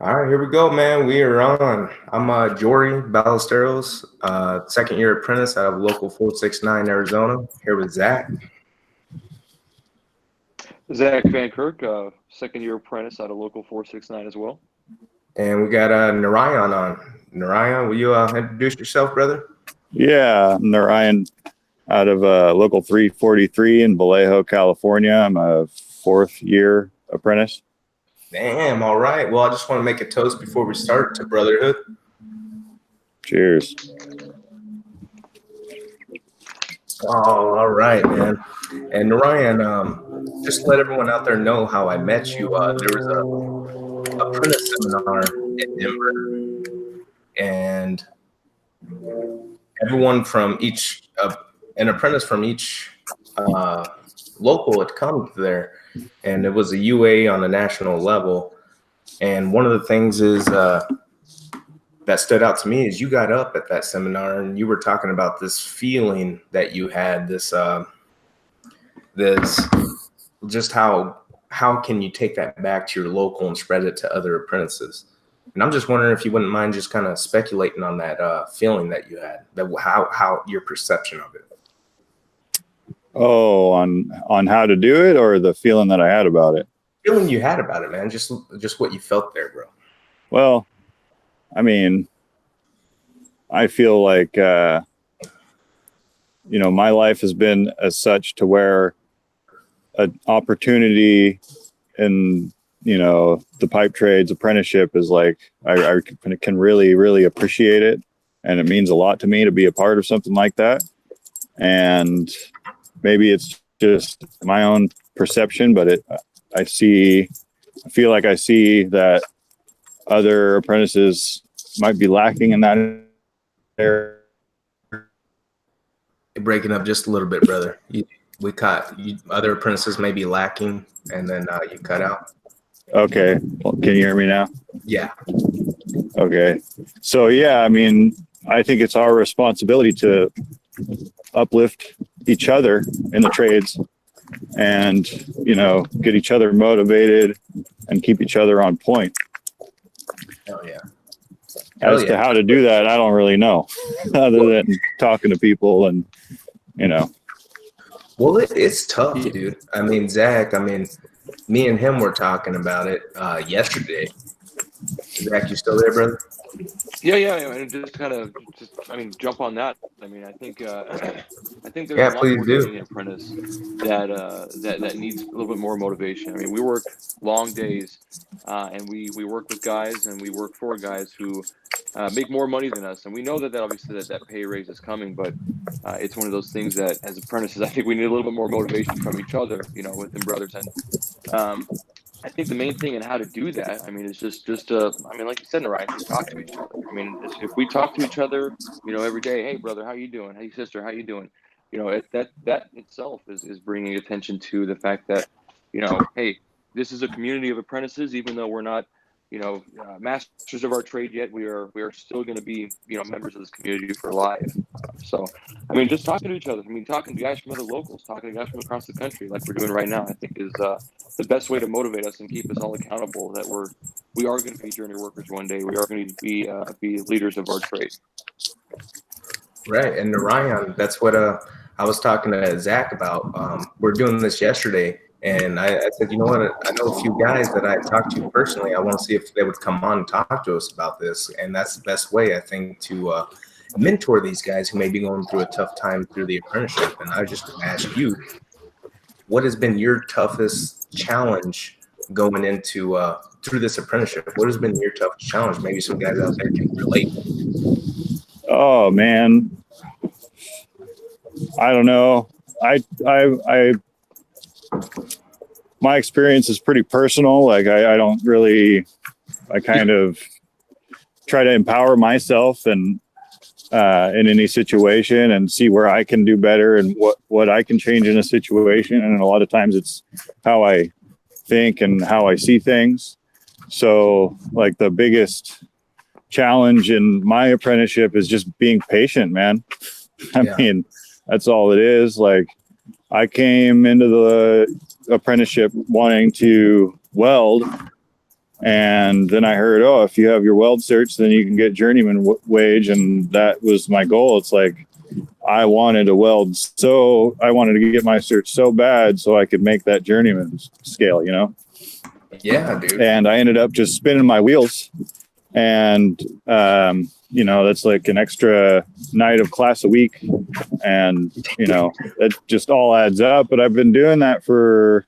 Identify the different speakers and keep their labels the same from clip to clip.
Speaker 1: All right, here we go, man. We are on. I'm Jory Ballesteros, second year apprentice out of local 469 Arizona, here with Zach.
Speaker 2: Zach Van Kirk, second year apprentice out of local 469 as well.
Speaker 1: And we got Narayan on. Narayan, will you introduce yourself, brother?
Speaker 3: Yeah, I'm Narayan out of local 343 in Vallejo, California. I'm a fourth year apprentice.
Speaker 1: Damn, all right. Well, I just want to make a toast before we start to brotherhood.
Speaker 3: Cheers.
Speaker 1: Oh, all right, man. And Narayan, just let everyone out there know how I met you. There was a apprentice seminar in Denver, and everyone from each, an apprentice from each local had come there, and it was a UA on a national level. And one of the things is that stood out to me is you got up at that seminar and you were talking about this feeling that you had, this just how can you take that back to your local and spread it to other apprentices. And I'm just wondering if you wouldn't mind just kind of speculating on that feeling that you had, that how your perception of it.
Speaker 3: Oh, on how to do it, or the feeling that I had about it?
Speaker 1: Feeling you had about it, man. Just what you felt there, bro.
Speaker 3: Well, I mean, I feel like my life has been as such to where an opportunity in the pipe trades apprenticeship is like I can really appreciate it, and it means a lot to me to be a part of something like that. And maybe it's just my own perception, but I feel like I see that other apprentices might be lacking in that area.
Speaker 1: You're breaking up just a little bit, brother. We caught you. Other apprentices may be lacking, and then you cut out.
Speaker 3: Okay. Well, can you hear me now?
Speaker 1: Yeah.
Speaker 3: Okay. So, yeah, I mean, I think it's our responsibility to uplift each other in the trades and, get each other motivated and keep each other on point.
Speaker 1: Hell yeah.
Speaker 3: As to how to do that, I don't really know, other than talking to people and,
Speaker 1: Well, it's tough, dude. I mean, Zach, me and him were talking about it yesterday. Zach, you still there, brother?
Speaker 2: Yeah. And just jump on that. I mean, I think there's a lot
Speaker 1: please
Speaker 2: more
Speaker 1: do.
Speaker 2: to being an apprentice that needs a little bit more motivation. I mean, we work long days, and we work with guys and we work for guys who make more money than us, and we know that obviously that pay raise is coming, but it's one of those things that as apprentices, I think we need a little bit more motivation from each other, within brothers. And I think the main thing in how to do that, I mean, is just like you said, Narayan, just talk to each other. I mean, if we talk to each other, every day, hey, brother, how you doing? Hey, sister, how you doing? That itself is bringing attention to the fact that, hey, this is a community of apprentices, even though we're not, masters of our trade yet, we are still going to be, members of this community for life. So, I mean, just talking to each other. I mean, talking to guys from other locals, talking to guys from across the country, like we're doing right now, I think is the best way to motivate us and keep us all accountable that we are going to be journey workers one day. We are going to be leaders of our trade.
Speaker 1: Right, and Narayan, that's what I was talking to Zach about. We're doing this yesterday, and I said, you know what? I know a few guys that I talked to personally. I want to see if they would come on and talk to us about this, and that's the best way, I think, to mentor these guys who may be going through a tough time through the apprenticeship. And I just ask you, what has been your toughest challenge going into through this apprenticeship? What has been your toughest challenge? Maybe some guys out there can relate.
Speaker 3: Oh man, I don't know. My experience is pretty personal. Like I don't really. I kind of try to empower myself and in any situation and see where I can do better and what I can change in a situation. And a lot of times it's how I think and how I see things. So like the biggest challenge in my apprenticeship is just being patient, man. I mean, that's all it is. Like I came into the apprenticeship wanting to weld. And then I heard, oh, if you have your weld search, then you can get journeyman wage. And that was my goal. It's like, I wanted to weld. So I wanted to get my cert so bad so I could make that journeyman scale, you know?
Speaker 1: Yeah, dude.
Speaker 3: And I ended up just spinning my wheels. And, you know, that's like an extra night of class a week. And, you know, it just all adds up. But I've been doing that for,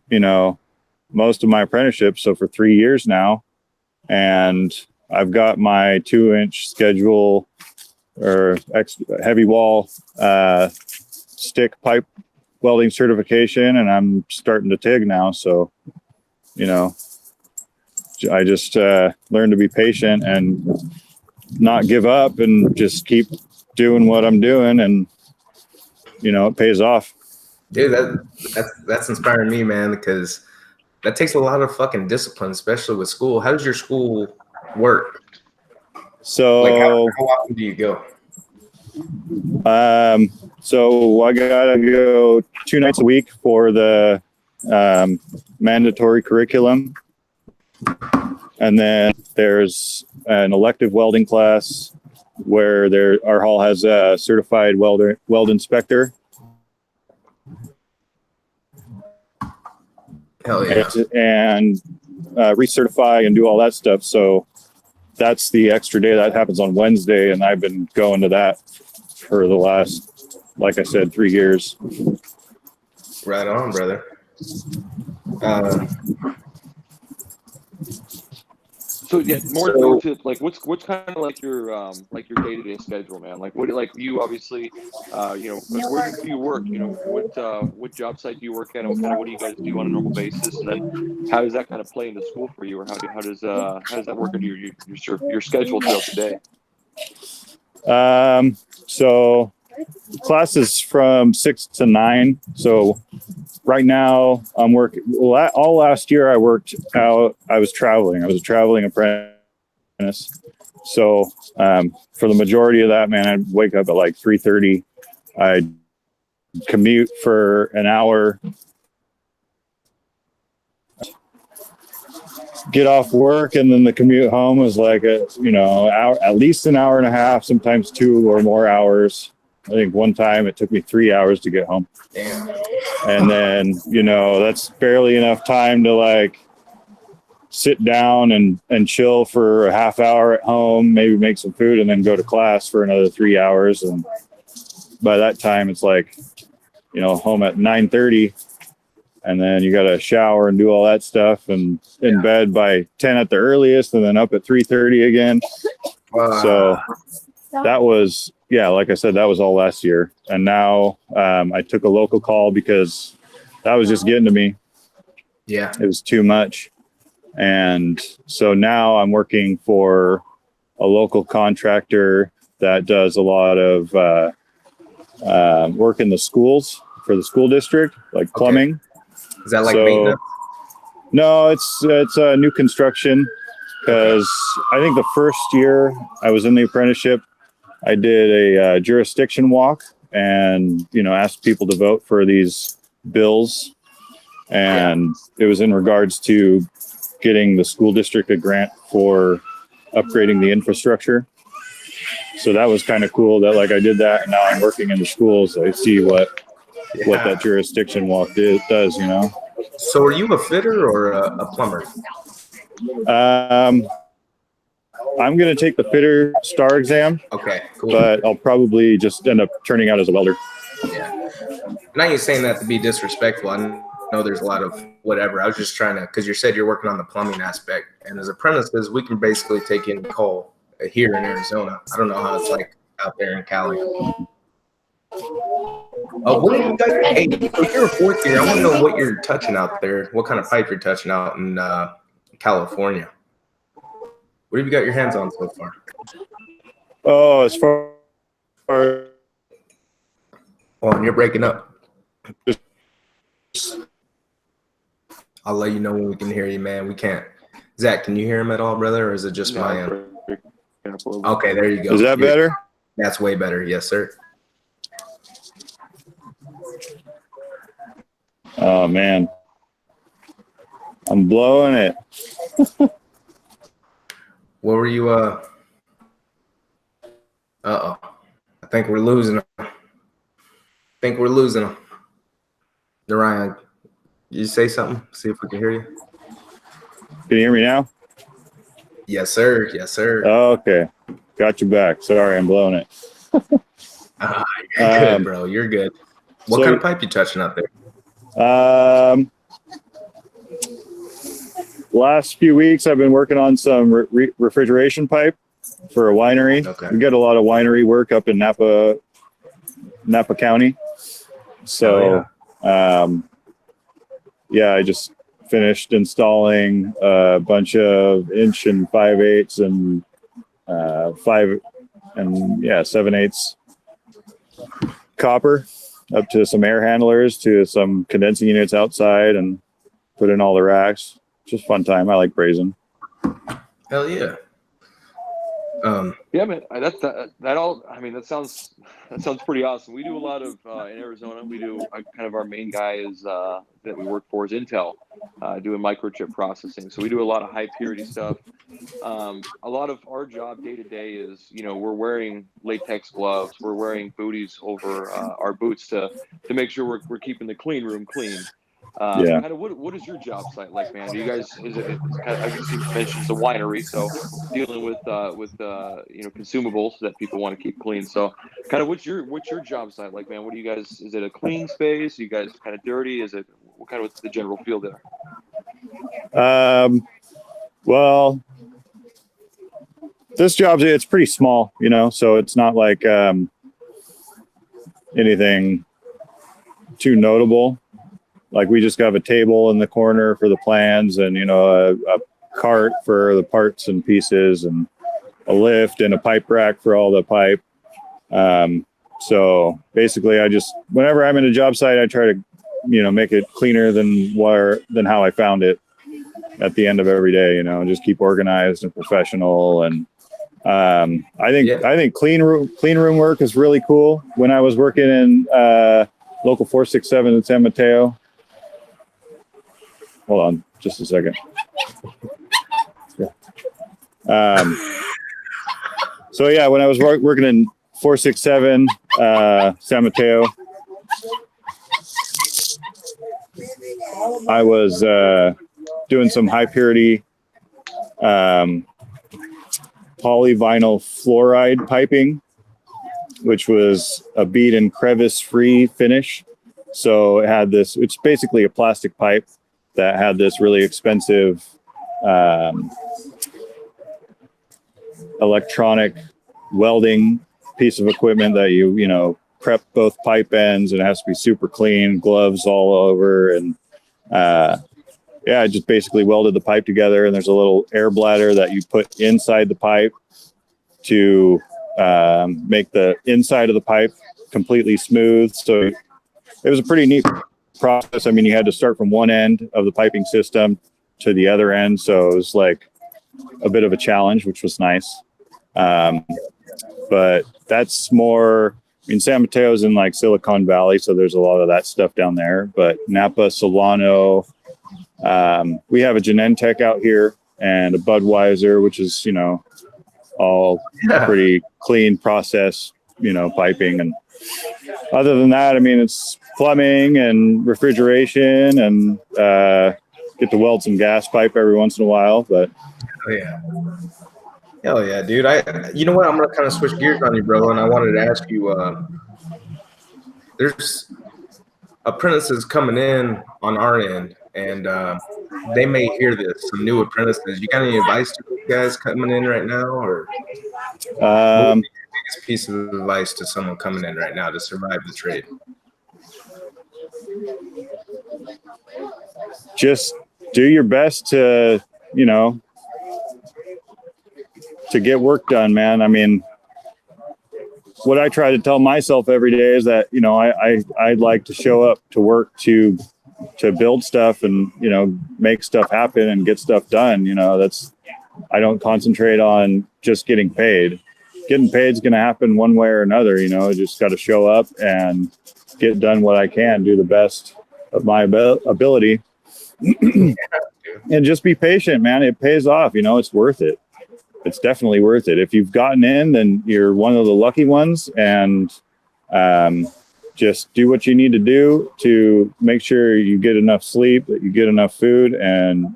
Speaker 3: you know, most of my apprenticeship. So for 3 years now. And I've got my 2-inch schedule or heavy wall stick pipe welding certification, and I'm starting to TIG now. So, you know, I just learned to be patient and not give up and just keep doing what I'm doing, and you know, it pays off.
Speaker 1: Dude, that's inspiring me, man, because that takes a lot of fucking discipline, especially with school. How does your school work?
Speaker 3: So,
Speaker 1: like, how often do you go?
Speaker 3: So I gotta go 2 nights a week for the mandatory curriculum. And then there's an elective welding class where our hall has a certified weld inspector.
Speaker 1: Hell yeah.
Speaker 3: And recertify and do all that stuff. So that's the extra day that happens on Wednesday. And I've been going to that for the last, like I said, 3 years.
Speaker 1: Right on, brother.
Speaker 2: So yeah, more to like what's kind of like your day-to-day schedule, man? Like what, like you obviously, you know, like where do you work? You know, what job site do you work at, and what do you guys do on a normal basis? And then how does that kind of play into school for you, or how does that work into your schedule throughout the day?
Speaker 3: So classes from 6 to 9. So right now I'm working. Well, all last year I worked out. I was traveling. I was a traveling apprentice. So for the majority of that, man, I'd wake up at like 3:30. I'd commute for an hour, get off work, and then the commute home was like at least an hour and a half, sometimes 2 or more hours. I think one time it took me 3 hours to get home.
Speaker 1: Damn.
Speaker 3: And then, you know, that's barely enough time to like sit down and chill for a half hour at home, maybe make some food, and then go to class for another 3 hours. And by that time it's like, you know, home at 9:30, and then you got to shower and do all that stuff, and in bed by 10 at the earliest, and then up at 3:30 again. So that was, yeah, like I said, that was all last year. And now I took a local call because that was just getting to me.
Speaker 1: Yeah.
Speaker 3: It was too much. And so now I'm working for a local contractor that does a lot of work in the schools for the school district, like plumbing.
Speaker 1: Okay. Is that like maintenance?
Speaker 3: No, it's a new construction, because I think the first year I was in the apprenticeship, I did a jurisdiction walk and, you know, asked people to vote for these bills. And it was in regards to getting the school district a grant for upgrading the infrastructure. So that was kind of cool that like I did that, and now I'm working in the schools. I see what that jurisdiction walk does, you know.
Speaker 1: So are you a fitter or a plumber?
Speaker 3: I'm going to take the fitter star exam.
Speaker 1: Okay, cool.
Speaker 3: But I'll probably just end up turning out as a welder.
Speaker 1: Yeah. Not you saying that to be disrespectful. I know there's a lot of whatever. I was just trying to, because you said you're working on the plumbing aspect. And as apprentices, we can basically take in call here in Arizona. I don't know how it's like out there in Cali. What do you guys, hey, so you're a fourth year. I want to know what you're touching out there. What kind of pipe you're touching out in California. What have you got your hands on so far?
Speaker 3: Oh, as far as...
Speaker 1: Oh, and you're breaking up. I'll let you know when we can hear you, man. We can't. Zach, can you hear him at all, brother, or is it just my end? Okay, there you go.
Speaker 3: Is that better?
Speaker 1: That's way better. Yes, sir.
Speaker 3: Oh, man. I'm blowing it.
Speaker 1: What were you? Uh-oh. I think we're losing him. Narayana, you say something? See if we can hear you.
Speaker 3: Can you hear me now?
Speaker 1: Yes, sir. Yes, sir.
Speaker 3: Oh, okay. Got you back. Sorry, I'm blowing it.
Speaker 1: You're good, bro. You're good. What kind of pipe you touching out there?
Speaker 3: Last few weeks, I've been working on some refrigeration pipe for a winery.
Speaker 1: Okay.
Speaker 3: We get a lot of winery work up in Napa County. So, I just finished installing a bunch of 1 5/8 and 7/8 copper up to some air handlers to some condensing units outside and put in all the racks. Just fun time. I like brazing.
Speaker 1: Hell yeah.
Speaker 2: Yeah, man. That sounds pretty awesome. We do a lot of in Arizona. We do kind of our main guy is that we work for is Intel, doing microchip processing. So we do a lot of high purity stuff. A lot of our job day to day is, we're wearing latex gloves. We're wearing booties over our boots to make sure we're keeping the clean room clean. Kind of what is your job site like, man? Do you guys it's kind of, I guess you mentioned it's a winery, so dealing with consumables that people want to keep clean. So kind of what's your job site like, man? What do you guys, is it a clean space? Are you guys kind of dirty? Is it what kind of what's the general feel there?
Speaker 3: Well, this job, it's pretty small, so it's not like anything too notable. Like we just have a table in the corner for the plans and, a cart for the parts and pieces and a lift and a pipe rack for all the pipe. So basically whenever I'm in a job site, I try to, make it cleaner than how I found it at the end of every day, just keep organized and professional. And I think clean room work is really cool. When I was working in local 467 in San Mateo, hold on just a second. Yeah. When I was working in 467 San Mateo, I was doing some high purity polyvinyl fluoride piping, which was a bead and crevice free finish. So it had this, it's basically a plastic pipe that had this really expensive electronic welding piece of equipment that you prep both pipe ends, and it has to be super clean, gloves all over. And I just basically welded the pipe together, and there's a little air bladder that you put inside the pipe to make the inside of the pipe completely smooth. So it was a pretty neat process. I mean, you had to start from one end of the piping system to the other end. So it was like a bit of a challenge, which was nice. But that's more, San Mateo's in like Silicon Valley. So there's a lot of that stuff down there, but Napa, Solano, we have a Genentech out here and a Budweiser, which is, all pretty clean process, piping. And other than that, it's plumbing and refrigeration and get to weld some gas pipe every once in a while. But
Speaker 1: hell yeah, dude. You know what? I'm gonna kind of switch gears on you, bro. And I wanted to ask you, there's apprentices coming in on our end, and they may hear this. Some new apprentices. You got any advice to those guys coming in right now, or what would be your biggest piece of advice to someone coming in right now to survive the trade?
Speaker 3: Just do your best to, to get work done, man. What I try to tell myself every day is that, I'd like to show up to work to build stuff and, make stuff happen and get stuff done. I don't concentrate on just getting paid. Getting paid is going to happen one way or another. I just got to show up and get done what I can, do the best of my ability. and just be patient, man. It pays off. It's worth it. It's definitely worth it. If you've gotten in, then you're one of the lucky ones, and just do what you need to do to make sure you get enough sleep, that you get enough food, and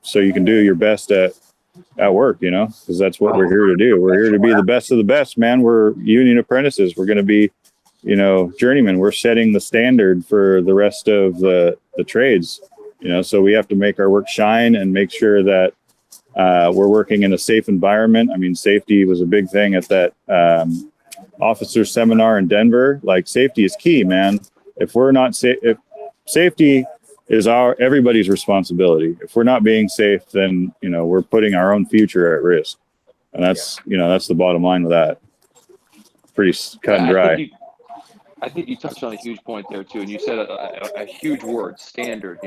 Speaker 3: so you can do your best at work, because that's what we're here to do. We're here to be the best of the best, man. We're union apprentices. We're going to be, journeymen. We're setting the standard for the rest of the trades, so we have to make our work shine and make sure that we're working in a safe environment. I mean, safety was a big thing at that officer seminar in Denver. Like, safety is key, man. If we're not safe, if safety is everybody's responsibility. If we're not being safe, then we're putting our own future at risk, and that's that's the bottom line with that. Pretty cut and dry.
Speaker 2: I think you touched on a huge point there too, and you said a huge word: standard.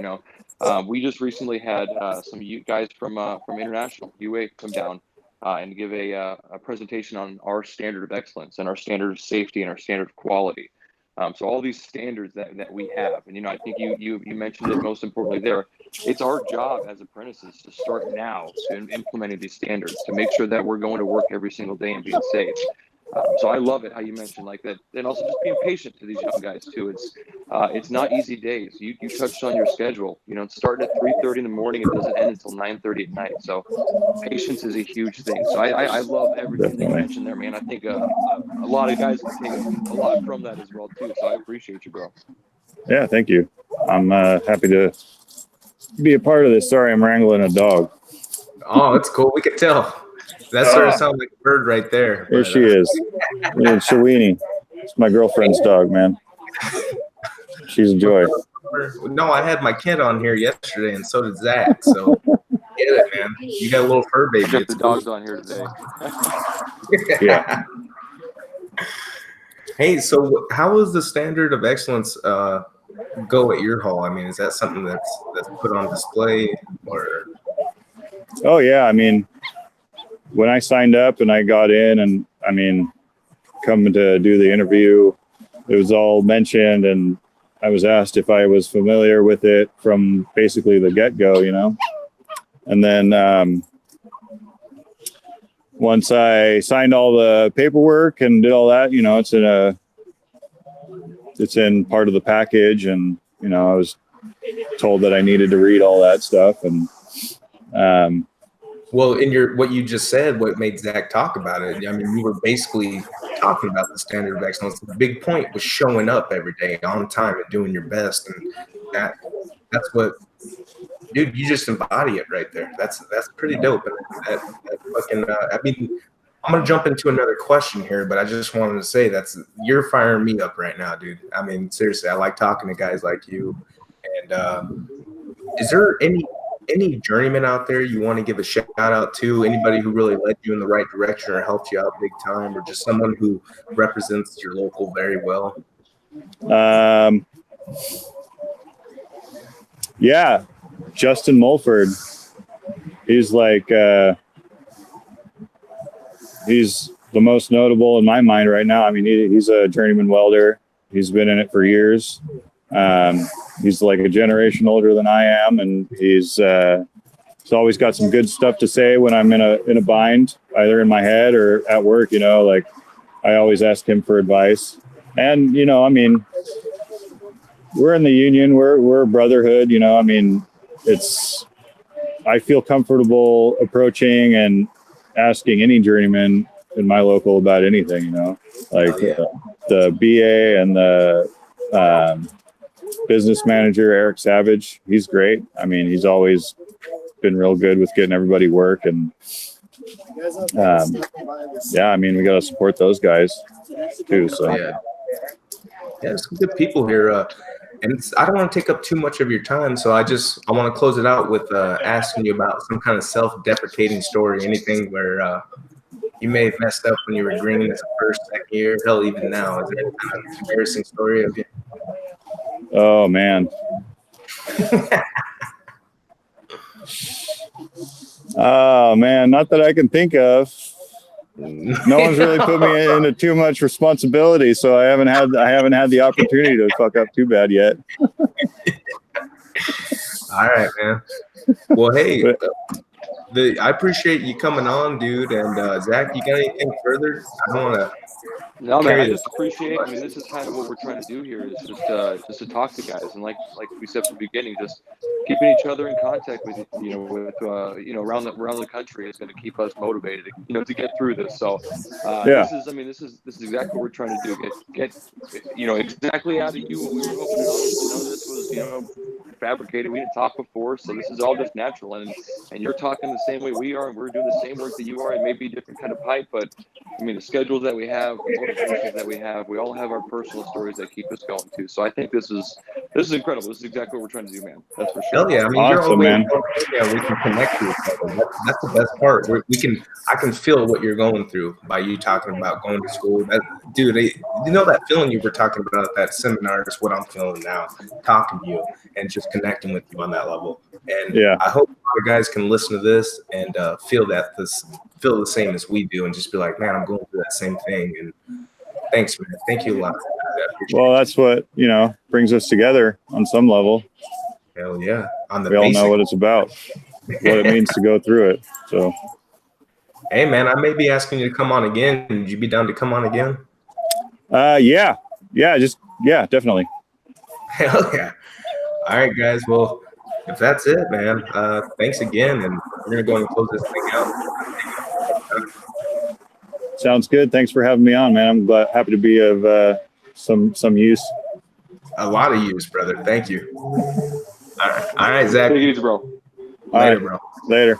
Speaker 2: We just recently had some guys from International UA come down and give a presentation on our standard of excellence and our standard of safety and our standard of quality. So all these standards that we have, and I think you mentioned it most importantly there. It's our job as apprentices to start now to implementing these standards to make sure that we're going to work every single day and being safe. So I love it how you mentioned like that, and also just being patient to these young guys too. It's not easy days. You touched on your schedule. It's starting at 3:30 in the morning. It doesn't end until 9:30 at night. So patience is a huge thing. So I love everything that you mentioned there, man. I think a lot of guys can take a lot from that as well too. So I appreciate you, bro.
Speaker 3: Yeah, thank you. I'm happy to be a part of this. Sorry, I'm wrangling a dog.
Speaker 1: Oh, it's cool. We could tell. That sort of sounds like a bird right there.
Speaker 3: Here she is. Shawini. It's my girlfriend's dog, man. She's a joy.
Speaker 1: No, I had my kid on here yesterday, and so did Zach. So get it, man. You got a little fur baby.
Speaker 2: Got the dog's on here today.
Speaker 3: Yeah.
Speaker 1: Hey, so how does the standard of excellence go at your hall? I mean, is that something that's put on display, or?
Speaker 3: Oh yeah, I mean, when I signed up and I got in, and I mean, coming to do the interview, it was all mentioned, and I was asked if I was familiar with it from basically the get-go, and then once I signed all the paperwork and did all that, it's in part of the package, and I was told that I needed to read all that stuff, and
Speaker 1: well, in what you just said, what made Zach talk about it, I mean, you were basically talking about the standard of excellence. The big point was showing up every day on time and doing your best, and that's what, dude, you just embody it right there. That's pretty dope. And that fucking, I mean, I'm gonna jump into another question here, but I just wanted to say you're firing me up right now, dude. I mean, seriously, I like talking to guys like you. And is there any journeyman out there you want to give a shout out to? Anybody who really led you in the right direction or helped you out big time, or just someone who represents your local very well?
Speaker 3: Yeah, Justin Mulford. He's like he's the most notable in my mind right now. I mean, he's a journeyman welder. A been in it for years. He's like a generation older than I am, and he's always got some good stuff to say when I'm in a bind, either in my head or at work. Like, I always ask him for advice. And I mean, we're in the union, we're a brotherhood. I mean, I feel comfortable approaching and asking any journeyman in my local about anything. Like the BA and the business manager, Eric Savage, he's great. I mean, he's always been real good with getting everybody work, and I mean, we got to support those guys too. So
Speaker 1: yeah, some good people here. And I don't want to take up too much of your time, so I want to close it out with asking you about some kind of self-deprecating story, anything where you may have messed up when you were green as a first, second year, hell, even now. Is there any kind of embarrassing story of you?
Speaker 3: Oh man. Oh man, not that I can think of. No one's really put me into too much responsibility, so I haven't had the opportunity to fuck up too bad yet.
Speaker 1: All right, man. Well, hey,
Speaker 3: But
Speaker 1: I appreciate you coming on, dude. And Zach, you got anything further? I don't want to
Speaker 2: No, man,
Speaker 1: carry
Speaker 2: I
Speaker 1: this
Speaker 2: just
Speaker 1: on too
Speaker 2: appreciate. I
Speaker 1: much.
Speaker 2: mean, this is kind of what we're trying to do here is just to talk to guys, and like we said from the beginning, just keeping each other in contact with around the country is going to keep us motivated, to get through this. So,
Speaker 3: yeah,
Speaker 2: this is exactly what we're trying to do. Get exactly out of you what we were hoping, and obviously none of this was fabricated. We didn't talk before, so this is all just natural, and you're talking the same way we are, and we're doing the same work that you are. It may be a different kind of pipe, but I mean, the schedules that we have, the motivations that we have, we all have our personal stories that keep us going too. So I think this is incredible. This is exactly what we're trying to do, man. That's for sure.
Speaker 1: Hell yeah! I mean, you're
Speaker 3: awesome,
Speaker 1: always
Speaker 3: man.
Speaker 1: yeah. We can connect to each other. That's the best part. I can feel what you're going through by you talking about going to school. Dude, you know that feeling you were talking about at that seminar is what I'm feeling now, talking to you and just connecting with you on that level. And
Speaker 3: Yeah,
Speaker 1: I hope other guys can listen to this and feel the same as we do, and just be like, man, I'm going through that same thing. And thanks, man. Thank you a lot. I appreciate
Speaker 3: well, that's what brings us together on some level.
Speaker 1: it. Hell yeah. On the
Speaker 3: We all know
Speaker 1: basic.
Speaker 3: what it's about, what it means to go through it. So,
Speaker 1: Hey, man, I may be asking you to come on again. Would you be down to come on again?
Speaker 3: yeah, definitely.
Speaker 1: Hell yeah. All right, guys. Well, if that's it, man, thanks again. And we're going to go and close this thing out.
Speaker 3: Sounds good. Thanks for having me on, man. I'm happy to be of some use.
Speaker 1: A lot of use, brother. Thank you. All right, Zach.
Speaker 2: Take it easy, bro.
Speaker 1: Later, bro.
Speaker 3: Later.